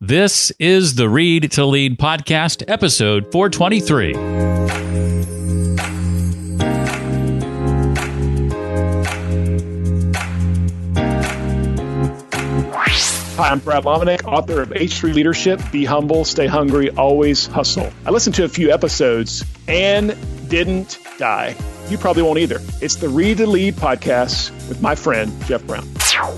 This is the Read to Lead podcast, episode 423. Hi, I'm Brad Lomenick, author of H3 Leadership, Be Humble, Stay Hungry, Always Hustle. I listened to a few episodes and didn't die. You probably won't either. It's the Read to Lead podcast with my friend, Jeff Brown.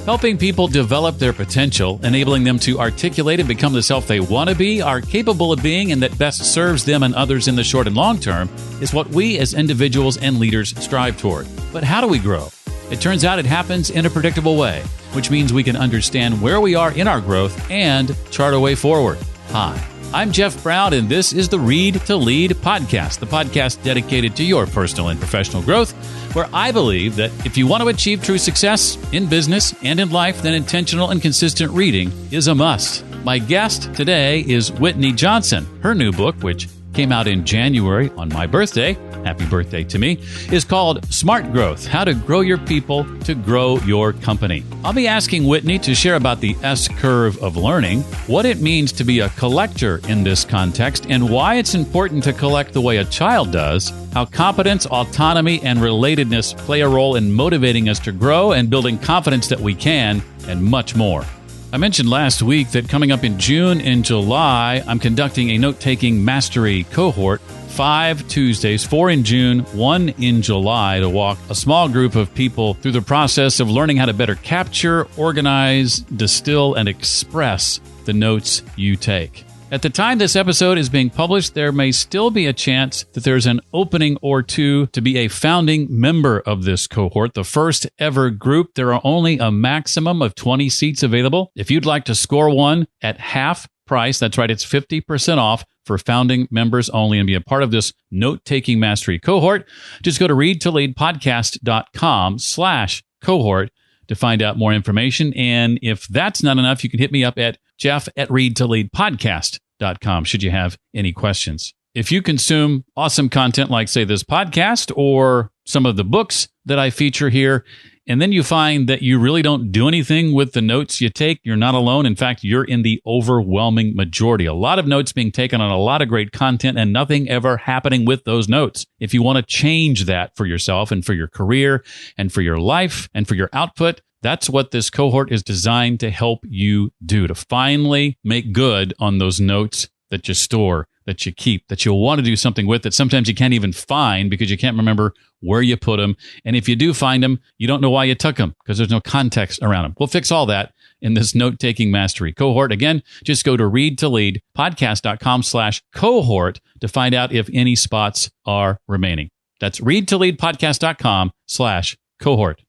Helping people develop their potential, enabling them to articulate and become the self they want to be, are capable of being, and that best serves them and others in the short and long term, is what we as individuals and leaders strive toward. But how do we grow? It turns out it happens in a predictable way, which means we can understand where we are in our growth and chart a way forward. Hi, I'm Jeff Brown, and this is the Read to Lead podcast, the podcast dedicated to your personal and professional growth, where I believe that if you want to achieve true success in business and in life, then intentional and consistent reading is a must. My guest today is Whitney Johnson. Her new book, which came out in January on my birthday, happy birthday to me, is called Smart Growth, How to Grow Your People to Grow Your Company. I'll be asking Whitney to share about the S-curve of learning, what it means to be a collector in this context, and why it's important to collect the way a child does, how competence, autonomy, and relatedness play a role in motivating us to grow and building confidence that we can, and much more. I mentioned last week that coming up in June and July, I'm conducting a note-taking mastery cohort, 5 Tuesdays, 4 in June, 1 in July, to walk a small group of people through the process of learning how to better capture, organize, distill, and express the notes you take. At the time this episode is being published, there may still be a chance that there's an opening or two to be a founding member of this cohort, the first ever group. There are only a maximum of 20 seats available. If you'd like to score one at half price, that's right, it's 50% off for founding members only, and be a part of this note-taking mastery cohort, just go to readtoleadpodcast.com/cohort to find out more information. And if that's not enough, you can hit me up at jeff@readtoleadpodcast.com should you have any questions. If you consume awesome content like, say, this podcast or some of the books that I feature here, and then you find that you really don't do anything with the notes you take, you're not alone. In fact, you're in the overwhelming majority. A lot of notes being taken on a lot of great content and nothing ever happening with those notes. If you want to change that for yourself and for your career and for your life and for your output, that's what this cohort is designed to help you do, to finally make good on those notes that you store, that you keep, that you'll want to do something with, that sometimes you can't even find because you can't remember where you put them. And if you do find them, you don't know why you took them because there's no context around them. We'll fix all that in this note-taking mastery cohort. Again, just go to readtoleadpodcast.com/cohort to find out if any spots are remaining. That's readtoleadpodcast.com/cohort.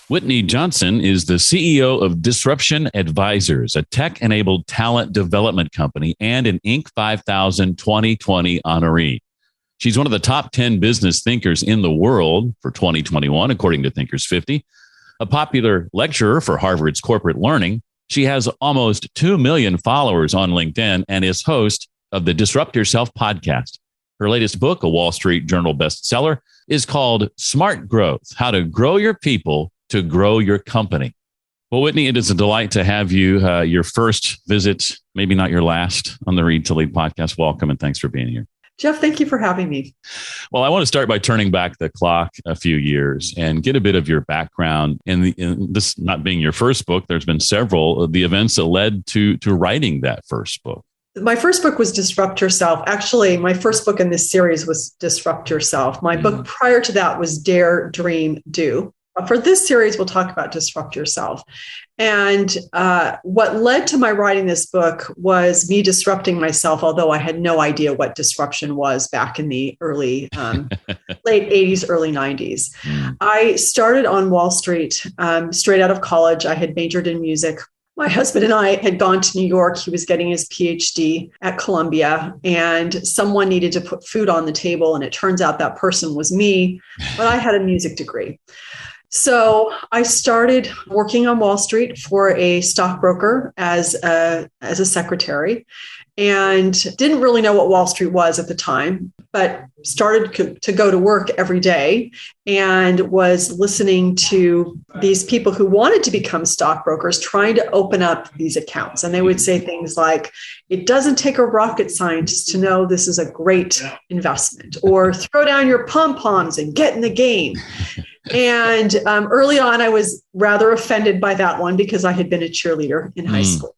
Whitney Johnson is the CEO of Disruption Advisors, a tech-enabled talent development company and an Inc. 5000 2020 honoree. She's one of the top 10 business thinkers in the world for 2021, according to Thinkers 50. A popular lecturer for Harvard's corporate learning, she has almost 2 million followers on LinkedIn and is host of the Disrupt Yourself podcast. Her latest book, a Wall Street Journal bestseller, is called Smart Growth, How to Grow Your People to Grow Your Company. Well, Whitney, it is a delight to have you. Your first visit, maybe not your last, on the Read to Lead podcast. Welcome, and thanks for being here. Jeff, thank you for having me. Well, I want to start by turning back the clock a few years and get a bit of your background in this not being your first book. There's been several of the events that led to writing that first book. My first book was Disrupt Yourself. Actually, my first book in this series was Disrupt Yourself. My book prior to that was Dare, Dream, Do. For this series, we'll talk about Disrupt Yourself. And what led to my writing this book was me disrupting myself, although I had no idea what disruption was back in the early, late 80s, early 90s. I started on Wall Street straight out of college. I had majored in music. My husband and I had gone to New York. He was getting his PhD at Columbia, and someone needed to put food on the table. And it turns out that person was me, but I had a music degree. So I started working on Wall Street for a stockbroker as a secretary, and didn't really know what Wall Street was at the time, but started to go to work every day and was listening to these people who wanted to become stockbrokers trying to open up these accounts. And they would say things like, it doesn't take a rocket scientist to know this is a great investment, or throw down your pom-poms and get in the game. And early on, I was rather offended by that one because I had been a cheerleader in high school.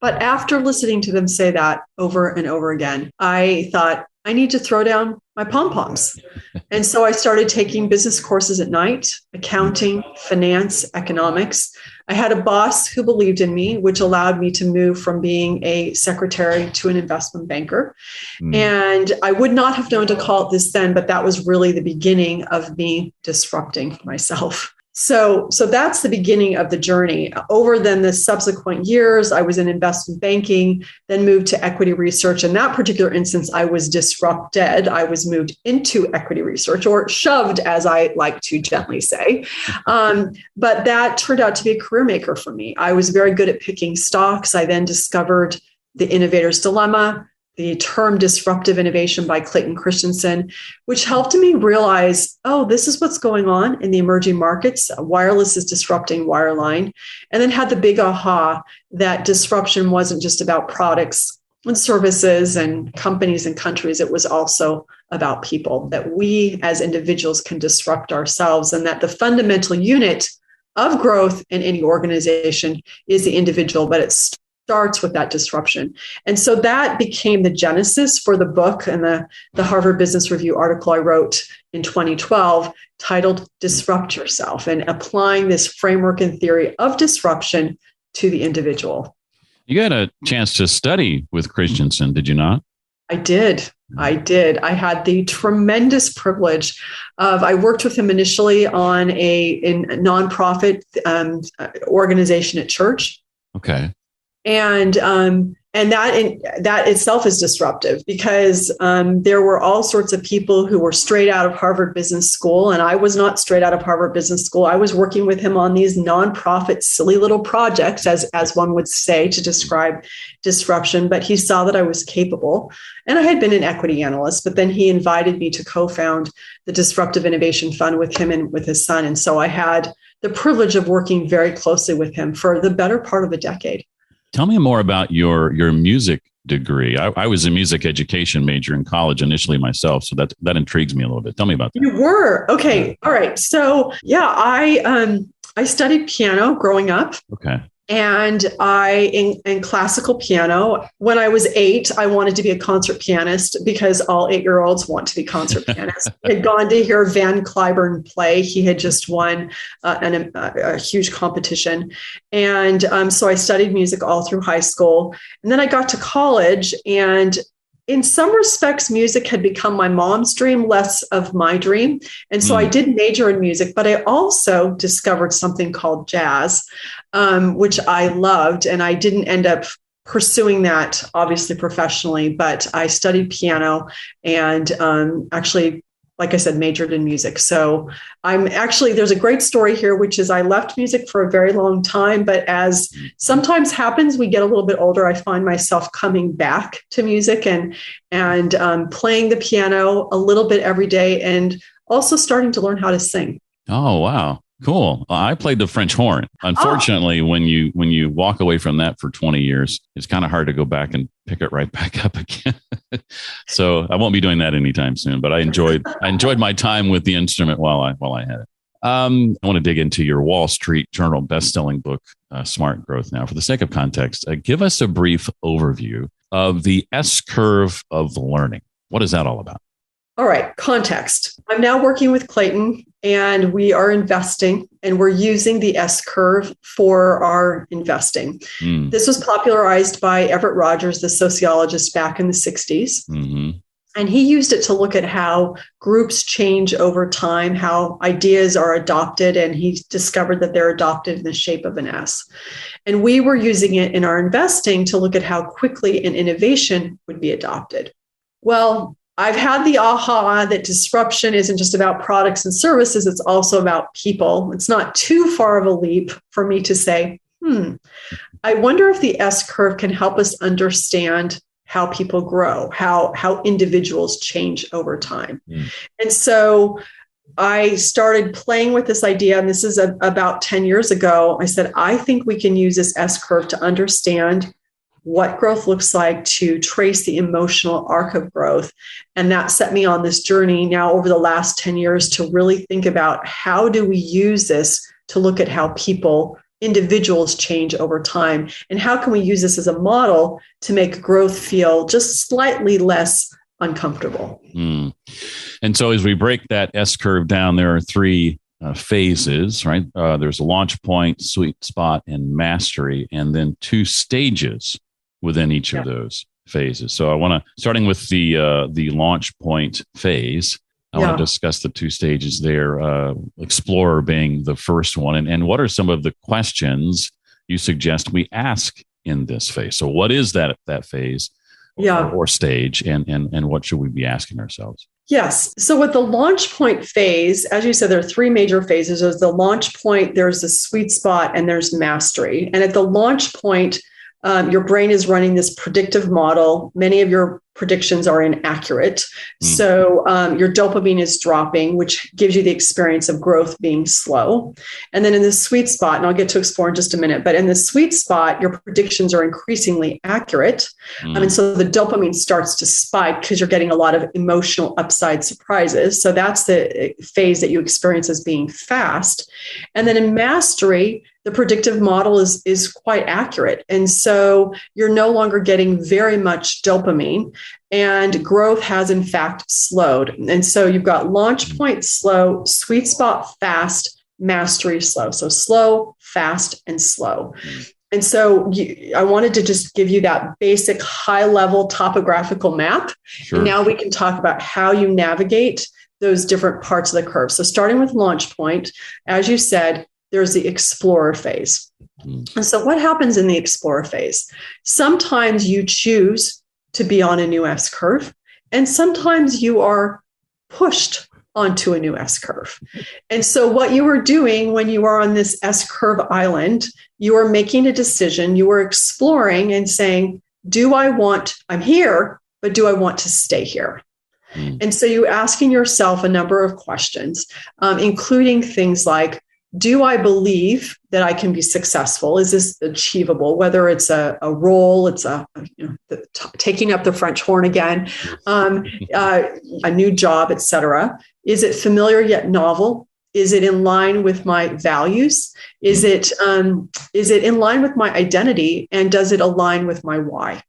But after listening to them say that over and over again, I thought, I need to throw down my pom-poms. And so I started taking business courses at night, accounting, finance, economics. I had a boss who believed in me, which allowed me to move from being a secretary to an investment banker. And I would not have known to call it this then, but that was really the beginning of me disrupting myself. So that's the beginning of the journey. Over then the subsequent years, I was in investment banking, then moved to equity research. In that particular instance, I was disrupted. I was moved into equity research, or shoved, as I like to gently say. But that turned out to be a career maker for me. I was very good at picking stocks. I then discovered The Innovator's Dilemma, the term disruptive innovation by Christensen, which helped me realize, oh, this is what's going on in the emerging markets. Wireless is disrupting wireline. And then had the big aha that disruption wasn't just about products and services and companies and countries. It was also about people, that we as individuals can disrupt ourselves, and that the fundamental unit of growth in any organization is the individual, but it's starts with that disruption. And so that became the genesis for the book and the Harvard Business Review article I wrote in 2012 titled Disrupt Yourself, and applying this framework and theory of disruption to the individual. You had a chance to study with Christensen, did you not? I did. I had the tremendous privilege of, I worked with him initially on a nonprofit organization at church. Okay. And that itself is disruptive, because there were all sorts of people who were straight out of Harvard Business School, and I was not straight out of Harvard Business School. I was working with him on these nonprofit, silly little projects, as one would say, to describe disruption. But he saw that I was capable, and I had been an equity analyst. But then he invited me to co-found the Disruptive Innovation Fund with him and with his son, and so I had the privilege of working very closely with him for the better part of a decade. Tell me more about your music degree. I was a music education major in college initially myself, so that intrigues me a little bit. Tell me about that. You were? Okay. All right. So yeah, I studied piano growing up. Okay. And in classical piano, when I was 8, I wanted to be a concert pianist, because all 8-year-olds want to be concert pianists. I had gone to hear Van Cliburn play. He had just won a huge competition. And so I studied music all through high school. And then I got to college, and in some respects, music had become my mom's dream, less of my dream. And so I did major in music, but I also discovered something called jazz, which I loved. And I didn't end up pursuing that, obviously, professionally, but I studied piano and actually, like I said, majored in music. So there's a great story here, which is I left music for a very long time, but as sometimes happens, we get a little bit older, I find myself coming back to music and playing the piano a little bit every day, and also starting to learn how to sing. Oh, wow. Cool. I played the French horn. Unfortunately, when you walk away from that for 20 years, it's kind of hard to go back and pick it right back up again. So I won't be doing that anytime soon, but I enjoyed my time with the instrument while I had it. I want to dig into your Wall Street Journal best-selling book, Smart Growth. Now, for the sake of context, give us a brief overview of the S-curve of learning. What is that all about? All right, context. I'm now working with Clayton, and we are investing, and we're using the S-curve for our investing. This was popularized by Everett Rogers, the sociologist, back in the 60s. Mm-hmm. And he used it to look at how groups change over time, how ideas are adopted, and he discovered that they're adopted in the shape of an S. And we were using it in our investing to look at how quickly an innovation would be adopted. Well, I've had the aha that disruption isn't just about products and services, it's also about people. It's not too far of a leap for me to say, I wonder if the S curve can help us understand how people grow, how individuals change over time. And so I started playing with this idea, and this is about 10 years ago. I said, I think we can use this S curve to understand what growth looks like, to trace the emotional arc of growth. And that set me on this journey now over the last 10 years to really think about how do we use this to look at how individuals change over time, and how can we use this as a model to make growth feel just slightly less uncomfortable. And so as we break that S curve down, there are three phases, right? There's a launch point, sweet spot, and mastery, and then two stages within each of those phases. So I want to, starting with the launch point phase, I want to discuss the two stages there, explorer being the first one. And what are some of the questions you suggest we ask in this phase? So what is that phase or stage, and what should we be asking ourselves? Yes. So with the launch point phase, as you said, there are three major phases. There's the launch point, there's the sweet spot, and there's mastery. And at the launch point, your brain is running this predictive model. Many of your predictions are inaccurate. So your dopamine is dropping, which gives you the experience of growth being slow. And then in the sweet spot, and I'll get to explore in just a minute, but in the sweet spot, your predictions are increasingly accurate. And so the dopamine starts to spike because you're getting a lot of emotional upside surprises. So that's the phase that you experience as being fast. And then in mastery, the predictive model is quite accurate. And so you're no longer getting very much dopamine, and growth has in fact slowed. And so you've got launch point slow, sweet spot fast, mastery slow. So slow, fast, and slow. And so I wanted to just give you that basic high level topographical map. Sure. And now we can talk about how you navigate those different parts of the curve. So starting with launch point, as you said, there's the explorer phase. And so what happens in the explorer phase? Sometimes you choose to be on a new S curve, and sometimes you are pushed onto a new S curve. And so what you are doing when you are on this S curve island, you are making a decision, you are exploring and saying, I'm here, but do I want to stay here? And so you're asking yourself a number of questions, including things like, do I believe that I can be successful? Is this achievable? Whether it's a role, it's taking up the French horn again, a new job, etc. Is it familiar yet novel? Is it in line with my values? Is it in line with my identity? And does it align with my why?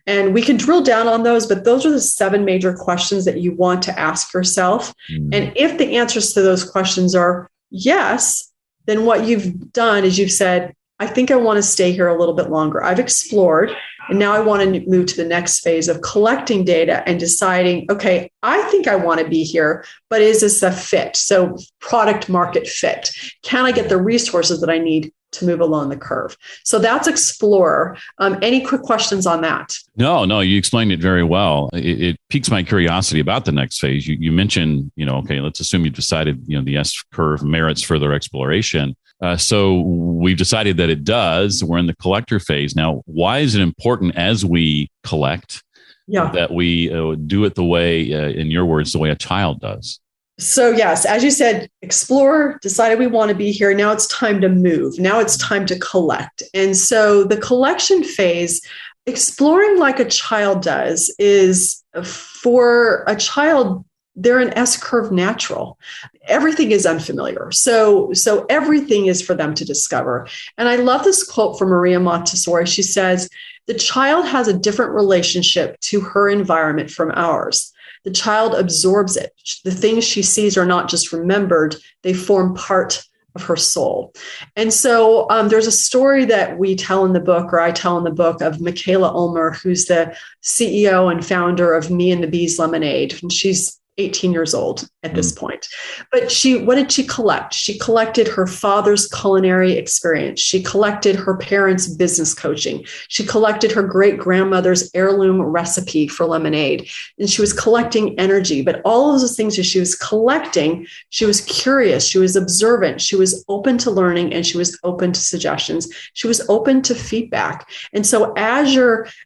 And we can drill down on those, but those are the 7 major questions that you want to ask yourself. And if the answers to those questions are yes, then what you've done is you've said, I think I want to stay here a little bit longer. I've explored, and now I want to move to the next phase of collecting data and deciding, okay, I think I want to be here, but is this a fit? So product market fit. Can I get the resources that I need to move along the curve? So that's explorer. Any quick questions on that? No, you explained it very well. It piques my curiosity about the next phase. You mentioned, okay, let's assume you've decided, the S curve merits further exploration. So we've decided that it does. We're in the collector phase. Now, why is it important as we collect that we do it the way, in your words, the way a child does? So yes, as you said, explore, decided we want to be here. Now it's time to move. Now it's time to collect. And so the collection phase, exploring like a child does, is for a child, they're an S-curve natural. Everything is unfamiliar. So everything is for them to discover. And I love this quote from Maria Montessori. She says, the child has a different relationship to her environment from ours. The child absorbs it. The things she sees are not just remembered, they form part of her soul. And so there's a story that we tell in the book, or I tell in the book, of Michaela Ulmer, who's the CEO and founder of Me and the Bees Lemonade. And she's 18 years old at this point. But what did she collect? She collected her father's culinary experience. She collected her parents' business coaching. She collected her great-grandmother's heirloom recipe for lemonade. And she was collecting energy. But all of those things that she was collecting, she was curious, she was observant, she was open to learning, and she was open to suggestions. She was open to feedback. And so as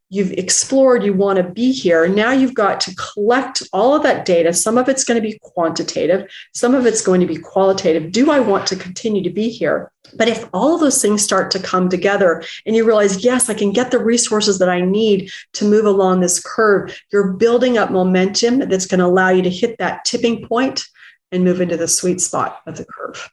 you've explored, you want to be here, now you've got to collect all of that data. Some of it's going to be quantitative, some of it's going to be qualitative. Do I want to continue to be here? But if all of those things start to come together and you realize, yes, I can get the resources that I need to move along this curve, you're building up momentum that's going to allow you to hit that tipping point and move into the sweet spot of the curve.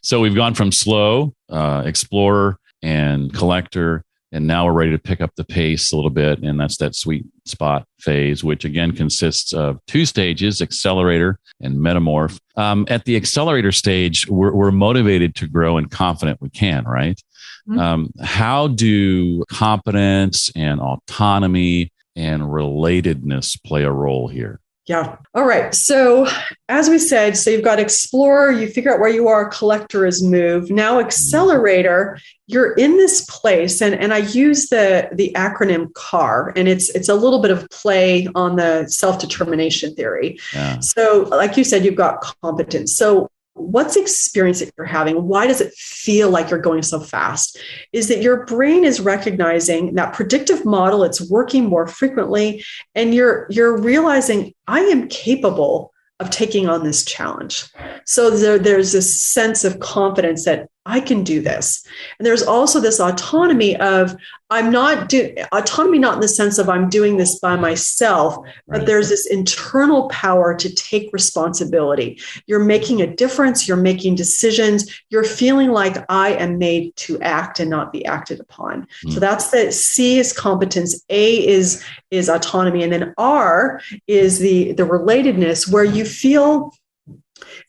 So we've gone from slow, explorer, and collector, and now we're ready to pick up the pace a little bit. And that's that sweet spot phase, which again consists of 2 stages, accelerator and metamorph. At the accelerator stage, we're motivated to grow and confident we can, right? Mm-hmm. How do competence and autonomy and relatedness play a role here? Yeah. All right. So as we said, so you've got explorer, you figure out where you are, collector is move. Now accelerator, you're in this place. And I use the acronym CAR, and it's a little bit of play on the self-determination theory. Yeah. So like you said, you've got competence. So what's the experience that you're having? Why does it feel like you're going so fast? Is that your brain is recognizing that predictive model, it's working more frequently, and you're realizing I am capable of taking on this challenge. So there's this sense of confidence that I can do this. And there's also this autonomy of autonomy, not in the sense of I'm doing this by myself, but there's this internal power to take responsibility. You're making a difference. You're making decisions. You're feeling like I am made to act and not be acted upon. So that's the C is competence. A is autonomy. And then R is the relatedness, where you feel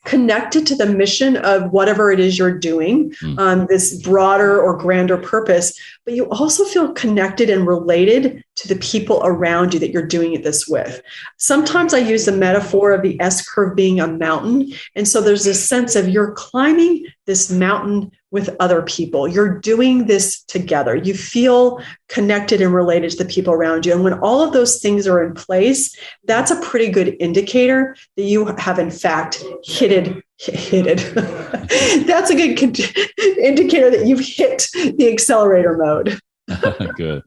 connected to the mission of whatever it is you're doing, this broader or grander purpose, but you also feel connected and related to the people around you that you're doing this with. Sometimes I use the metaphor of the S curve being a mountain. And so there's this sense of you're climbing this mountain with other people. You're doing this together. You feel connected and related to the people around you. And when all of those things are in place, that's a pretty good indicator that you have, in fact, hit it. That's a good indicator that you've hit the accelerator mode. Good.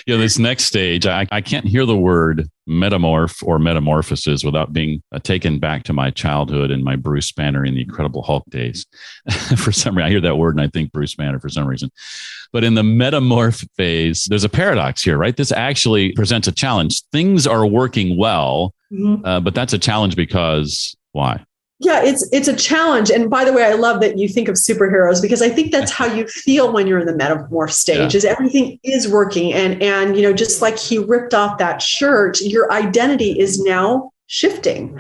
This next stage, I can't hear the word metamorph or metamorphosis without being taken back to my childhood and my Bruce Banner in the Incredible Hulk days. For some reason, I hear that word and I think Bruce Banner for some reason. But in the metamorph phase, there's a paradox here, right? This actually presents a challenge. Things are working well, but that's a challenge because why? Yeah, it's a challenge. And by the way, I love that you think of superheroes, because I think that's how you feel when you're in the metamorph stage, is everything is working. And just like he ripped off that shirt, your identity is now shifting.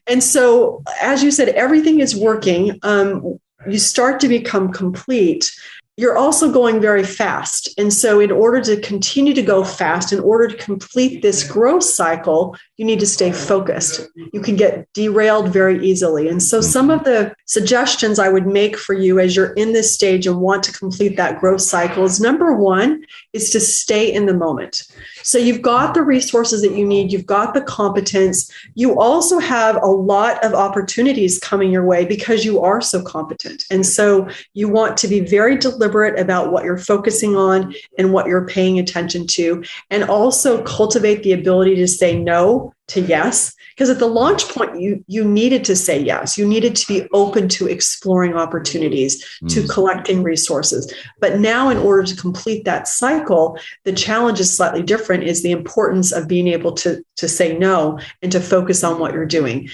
And so, as you said, everything is working. You start to become complete. You're also going very fast. And so in order to continue to go fast, in order to complete this growth cycle, you need to stay focused. You can get derailed very easily. And so some of the suggestions I would make for you as you're in this stage and want to complete that growth cycle is, number one, is to stay in the moment. So you've got the resources that you need. You've got the competence. You also have a lot of opportunities coming your way because you are so competent. And so you want to be very deliberate about what you're focusing on and what you're paying attention to, and also cultivate the ability to say no to yes. Because at the launch point, you needed to say yes. You needed to be open to exploring opportunities, to collecting resources. But now, in order to complete that cycle, the challenge is slightly different, is the importance of being able to say no and to focus on what you're doing.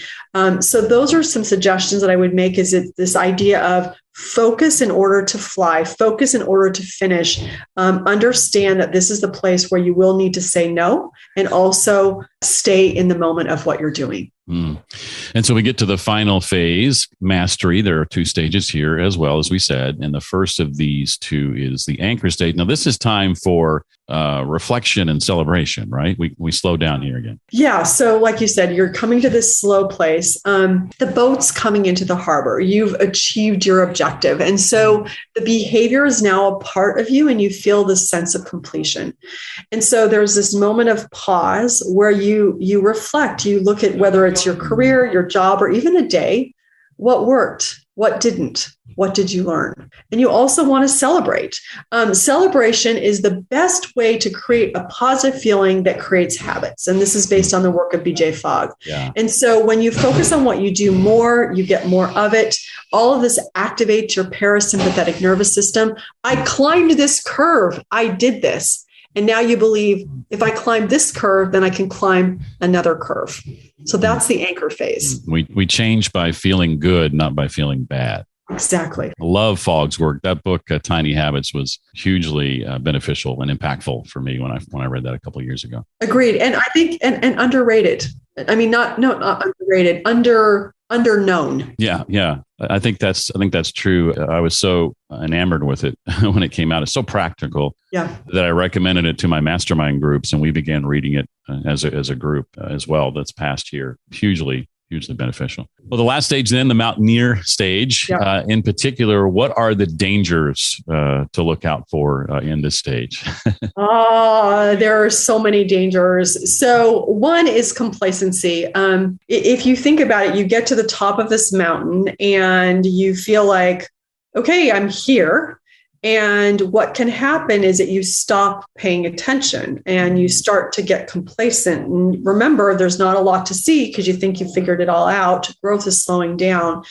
So those are some suggestions that I would make, is this idea of focus in order to fly, focus in order to finish, understand that this is the place where you will need to say no, and also stay in the moment of what you're doing. Mm. And so we get to the final phase, mastery. There are 2 stages here as well, as we said. And the first of these 2 is the anchor stage. Now, this is time for reflection and celebration, right? We slow down here again. Yeah. So like you said, you're coming to this slow place. The boat's coming into the harbor. You've achieved your objective. And so the behavior is now a part of you and you feel this sense of completion. And so there's this moment of pause where you reflect, you look at whether it's your career, your job, or even a day, what worked, what didn't, what did you learn? And you also want to celebrate. Celebration is the best way to create a positive feeling that creates habits. And this is based on the work of BJ Fogg. Yeah. And so when you focus on what you do more, you get more of it. All of this activates your parasympathetic nervous system. I climbed this curve. I did this. And now you believe if I climb this curve, then I can climb another curve. So that's the anchor phase. We change by feeling good, not by feeling bad. Exactly. I love Fogg's work. That book, Tiny Habits, was hugely beneficial and impactful for me when I read that a couple of years ago. Agreed. And I think and underrated. I mean, not underrated, underknown. Yeah. I think that's true. I was so enamored with it when it came out. It's so practical that I recommended it to my mastermind groups, and we began reading it as a group as well. That's past year. Hugely beneficial. Well, the last stage then, the mountaineer stage. In particular, what are the dangers to look out for in this stage? There are so many dangers. So one is complacency. If you think about it, you get to the top of this mountain and you feel like, okay, I'm here. And what can happen is that you stop paying attention and you start to get complacent. And remember, there's not a lot to see because you think you figured it all out. Growth is slowing down.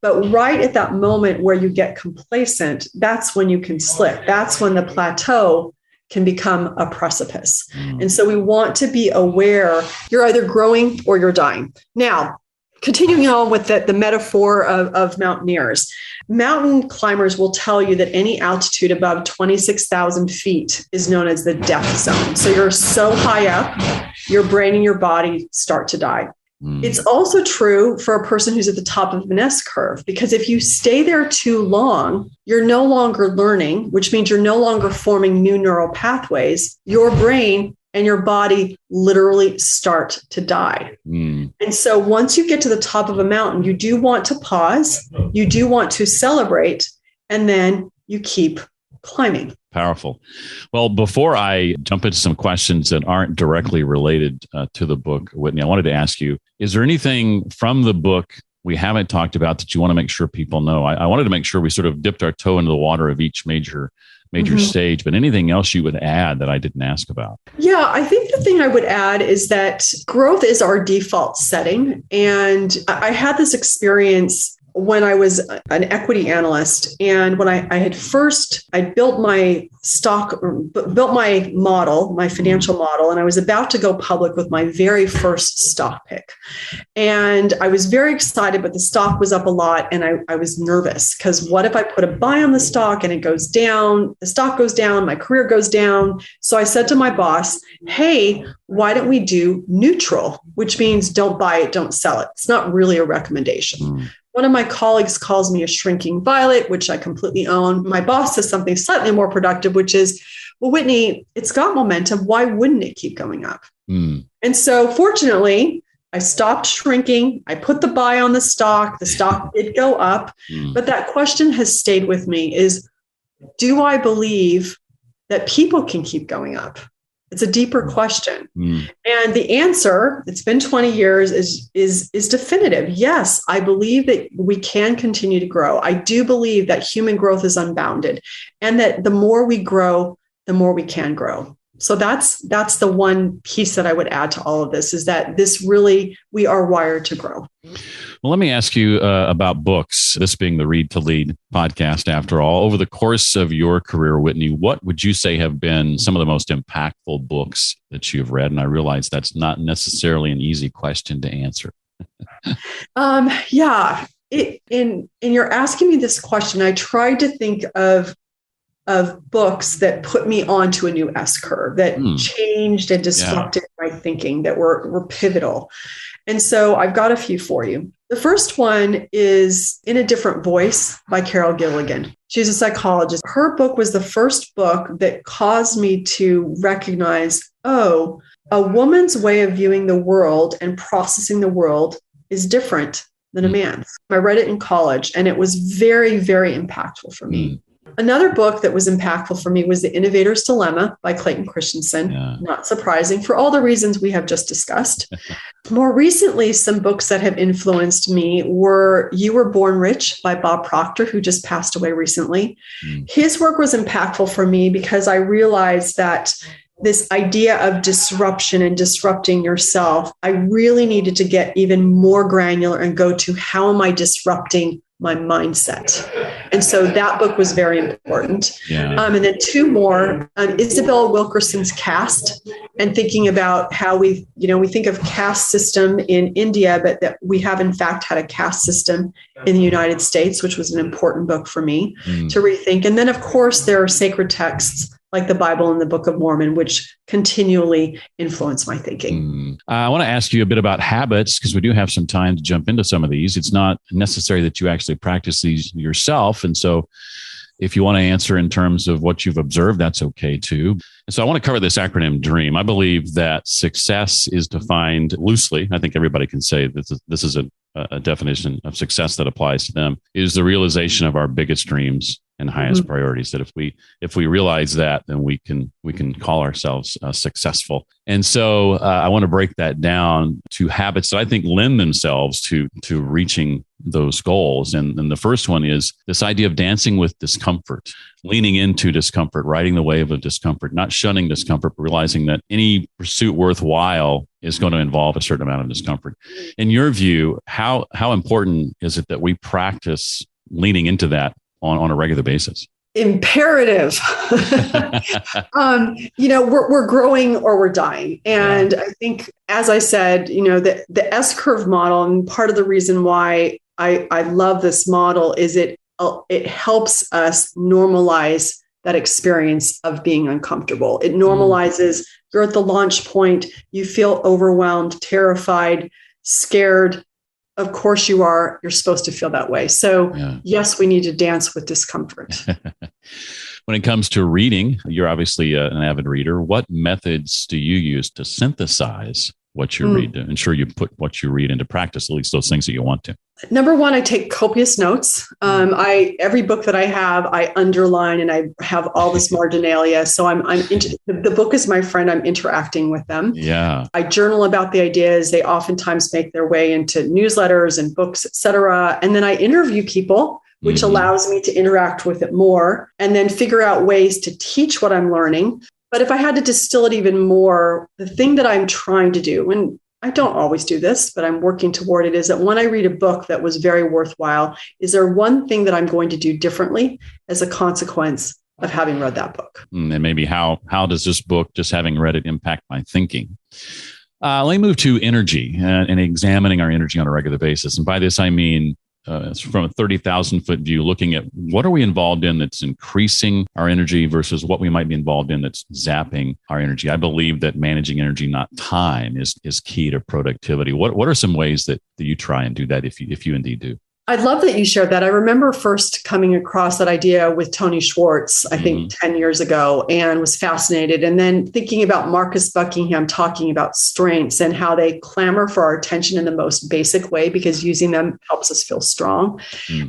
But right at that moment where you get complacent, that's when you can slip. That's when the plateau can become a precipice. And so we want to be aware you're either growing or you're dying. Now, continuing on with the metaphor of mountaineers, mountain climbers will tell you that any altitude above 26,000 feet is known as the death zone. So you're so high up, your brain and your body start to die. It's also true for a person who's at the top of an S curve, because if you stay there too long, you're no longer learning, which means you're no longer forming new neural pathways. Your brain and your body literally start to die. And so once you get to the top of a mountain, you do want to pause, you do want to celebrate, and then you keep climbing. Powerful. Well, before I jump into some questions that aren't directly related to the book, Whitney, I wanted to ask you, is there anything from the book we haven't talked about that you want to make sure people know? I wanted to make sure we sort of dipped our toe into the water of each major stage, but anything else you would add that I didn't ask about? Yeah, I think the thing I would add is that growth is our default setting. And I had this experience when I was an equity analyst, and when I built my built my model, my financial model, and I was about to go public with my very first stock pick. And I was very excited, but the stock was up a lot. And I was nervous because what if I put a buy on the stock and it goes down, the stock goes down, my career goes down. So I said to my boss, hey, why don't we do neutral, which means don't buy it, don't sell it. It's not really a recommendation. One of my colleagues calls me a shrinking violet, which I completely own. My boss says something slightly more productive, which is, well, Whitney, it's got momentum. Why wouldn't it keep going up? And so fortunately, I stopped shrinking. I put the buy on the stock. The stock did go up. But that question has stayed with me is, do I believe that people can keep going up? It's a deeper question. And the answer, it's been 20 years, is definitive. Yes, I believe that we can continue to grow. I do believe that human growth is unbounded and that the more we grow, the more we can grow. So that's the one piece that I would add to all of this, is that this really, we are wired to grow. Well, let me ask you about books, this being the Read to Lead podcast after all. Over the course of your career, Whitney, what would you say have been some of the most impactful books that you've read? And I realize that's not necessarily an easy question to answer. In you're asking me this question, I tried to think of books that put me onto a new S curve, that changed and disrupted my thinking, that were pivotal. And so I've got a few for you. The first one is In a Different Voice by Carol Gilligan. She's a psychologist. Her book was the first book that caused me to recognize, oh, a woman's way of viewing the world and processing the world is different than a man's. I read it in college, and it was very, very impactful for me. Another book that was impactful for me was The Innovator's Dilemma by Clayton Christensen. Yeah. Not surprising for all the reasons we have just discussed. More recently, some books that have influenced me were You Were Born Rich by Bob Proctor, who just passed away recently. His work was impactful for me because I realized that this idea of disruption and disrupting yourself, I really needed to get even more granular and go to how am I disrupting my mindset? And so that book was very important. Yeah. And then two more, Isabel Wilkerson's Caste, and thinking about how we think of caste system in India, but that we have in fact had a caste system in the United States, which was an important book for me to rethink. And then of course there are sacred texts like the Bible and the Book of Mormon, which continually influence my thinking. I want to ask you a bit about habits, because we do have some time to jump into some of these. It's not necessary that you actually practice these yourself. And so if you want to answer in terms of what you've observed, that's okay too. And so I want to cover this acronym DREAM. I believe that success is defined loosely. I think everybody can say that this is a definition of success that applies to them, is the realization of our biggest dreams and highest priorities. That if we realize that, then we can call ourselves successful. And so I want to break that down to habits that I think lend themselves to reaching those goals. And the first one is this idea of dancing with discomfort, leaning into discomfort, riding the wave of discomfort, not shunning discomfort, but realizing that any pursuit worthwhile is going to involve a certain amount of discomfort. In your view, how important is it that we practice leaning into that on a regular basis? Imperative. We're growing or we're dying. And I think, as I said, the S-curve model, and part of the reason why I love this model is it helps us normalize that experience of being uncomfortable. It normalizes, you're at the launch point, you feel overwhelmed, terrified, scared. Of course you are. You're supposed to feel that way. So yes, we need to dance with discomfort. When it comes to reading, you're obviously an avid reader. What methods do you use to synthesize what you read, to ensure you put what you read into practice, at least those things that you want to? Number one, I take copious notes. Every book that I have, I underline, and I have all this marginalia. So the book is my friend. I'm interacting with them. Yeah. I journal about the ideas. They oftentimes make their way into newsletters and books, et cetera. And then I interview people, which allows me to interact with it more and then figure out ways to teach what I'm learning. But if I had to distill it even more, the thing that I'm trying to do, and I don't always do this, but I'm working toward it, is that when I read a book that was very worthwhile, is there one thing that I'm going to do differently as a consequence of having read that book? And maybe how does this book, just having read it, impact my thinking? Let me move to energy and examining our energy on a regular basis. And by this, I mean, from a 30,000 foot view, looking at what are we involved in that's increasing our energy versus what we might be involved in that's zapping our energy. I believe that managing energy, not time, is key to productivity. What are some ways that you try and do that if you indeed do? I love that you shared that. I remember first coming across that idea with Tony Schwartz, I think 10 years ago, and was fascinated. And then thinking about Marcus Buckingham talking about strengths and how they clamor for our attention in the most basic way, because using them helps us feel strong.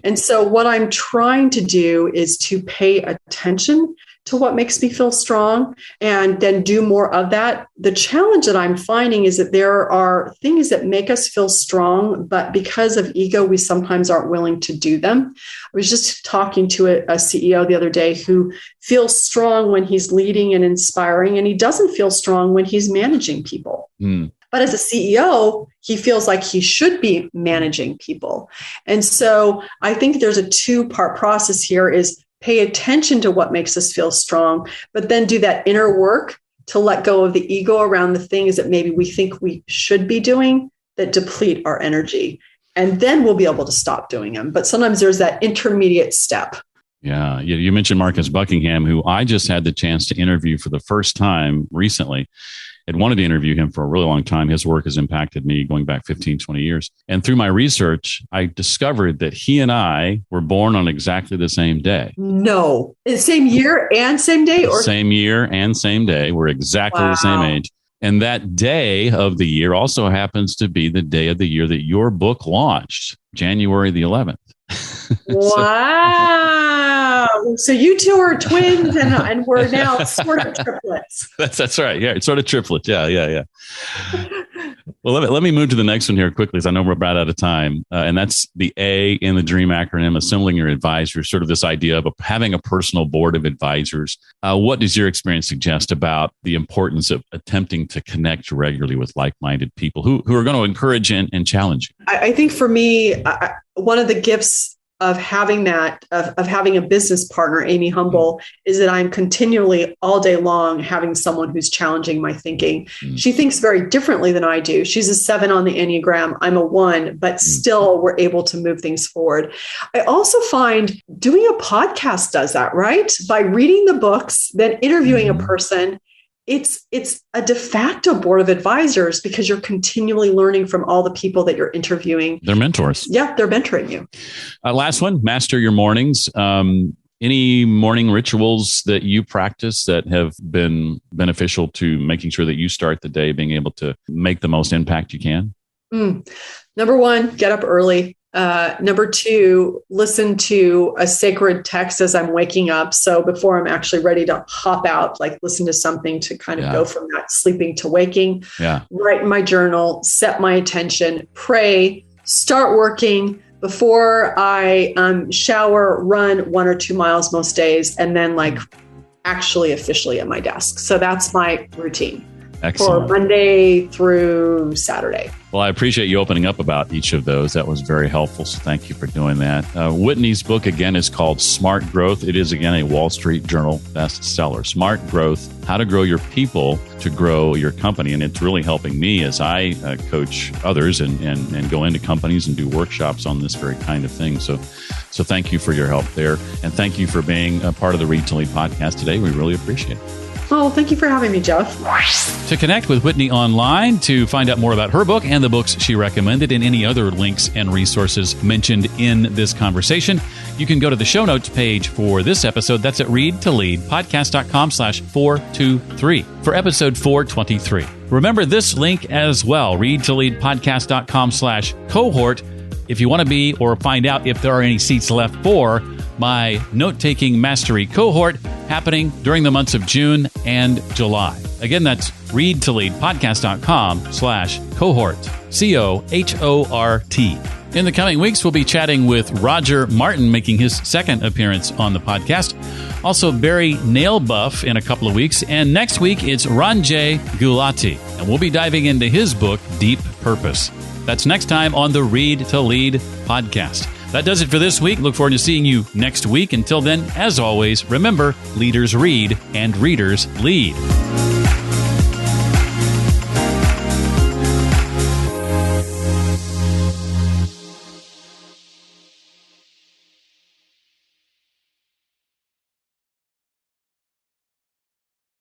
And so what I'm trying to do is to pay attention to what makes me feel strong and then do more of that. The challenge that I'm finding is that there are things that make us feel strong, but because of ego, we sometimes aren't willing to do them. I was just talking to a CEO the other day who feels strong when he's leading and inspiring, and he doesn't feel strong when he's managing people. But as a CEO, he feels like he should be managing people. And so I think there's a two-part process here is pay attention to what makes us feel strong, but then do that inner work to let go of the ego around the things that maybe we think we should be doing that deplete our energy. And then we'll be able to stop doing them. But sometimes there's that intermediate step. Yeah. You mentioned Marcus Buckingham, who I just had the chance to interview for the first time recently. I'd wanted to interview him for a really long time. His work has impacted me going back 15, 20 years. And through my research, I discovered that he and I were born on exactly the same day. No. Same year and same day? Or Same year and same day. We're exactly the same age. And that day of the year also happens to be the day of the year that your book launched, January the 11th. Wow. So you two are twins and we're now sort of triplets. That's right. Yeah, it's sort of triplets. Yeah. Well, let me move to the next one here quickly, because I know we're about out of time. And that's the A in the DREAM acronym, assembling your advisors, sort of this idea of having a personal board of advisors. What does your experience suggest about the importance of attempting to connect regularly with like-minded people who are going to encourage and challenge you? I think for me, one of the gifts of having having a business partner, Amy Humble, is that I'm continually all day long having someone who's challenging my thinking. She thinks very differently than I do. She's a 7 on the Enneagram. I'm a 1, but still we're able to move things forward. I also find doing a podcast does that, right? By reading the books, then interviewing a person, it's a de facto board of advisors because you're continually learning from all the people that you're interviewing. They're mentors. Yeah, they're mentoring you. Last one, master your mornings. Any morning rituals that you practice that have been beneficial to making sure that you start the day being able to make the most impact you can? Number 1, get up early. Number 2, listen to a sacred text as I'm waking up. So before I'm actually ready to hop out, like listen to something to kind of go from that sleeping to waking. Write in my journal, set my attention, pray, start working. Before I shower, run 1 or 2 miles most days, and then actually officially at my desk. So that's my routine. Excellent. For Monday through Saturday. Well, I appreciate you opening up about each of those. That was very helpful. So thank you for doing that. Whitney's book, again, is called Smart Growth. It is, again, a Wall Street Journal bestseller. Smart Growth, how to grow your people to grow your company. And it's really helping me as I coach others and go into companies and do workshops on this very kind of thing. So thank you for your help there. And thank you for being a part of the Read to Lead podcast today. We really appreciate it. Oh, thank you for having me, Jeff. To connect with Whitney online, to find out more about her book and the books she recommended and any other links and resources mentioned in this conversation, you can go to the show notes page for this episode. That's at readtoleadpodcast.com/423 for episode 423. Remember this link as well, readtoleadpodcast.com/cohort, if you want to be or find out if there are any seats left for my note-taking mastery cohort happening during the months of June and July. Again, that's readtoleadpodcast.com/cohort, COHORT. In the coming weeks, we'll be chatting with Roger Martin, making his second appearance on the podcast. Also, Barry Nailbuff in a couple of weeks. And next week, it's Ranjay Gulati. And we'll be diving into his book, Deep Purpose. That's next time on the Read to Lead podcast. That does it for this week. Look forward to seeing you next week. Until then, as always, remember, leaders read and readers lead.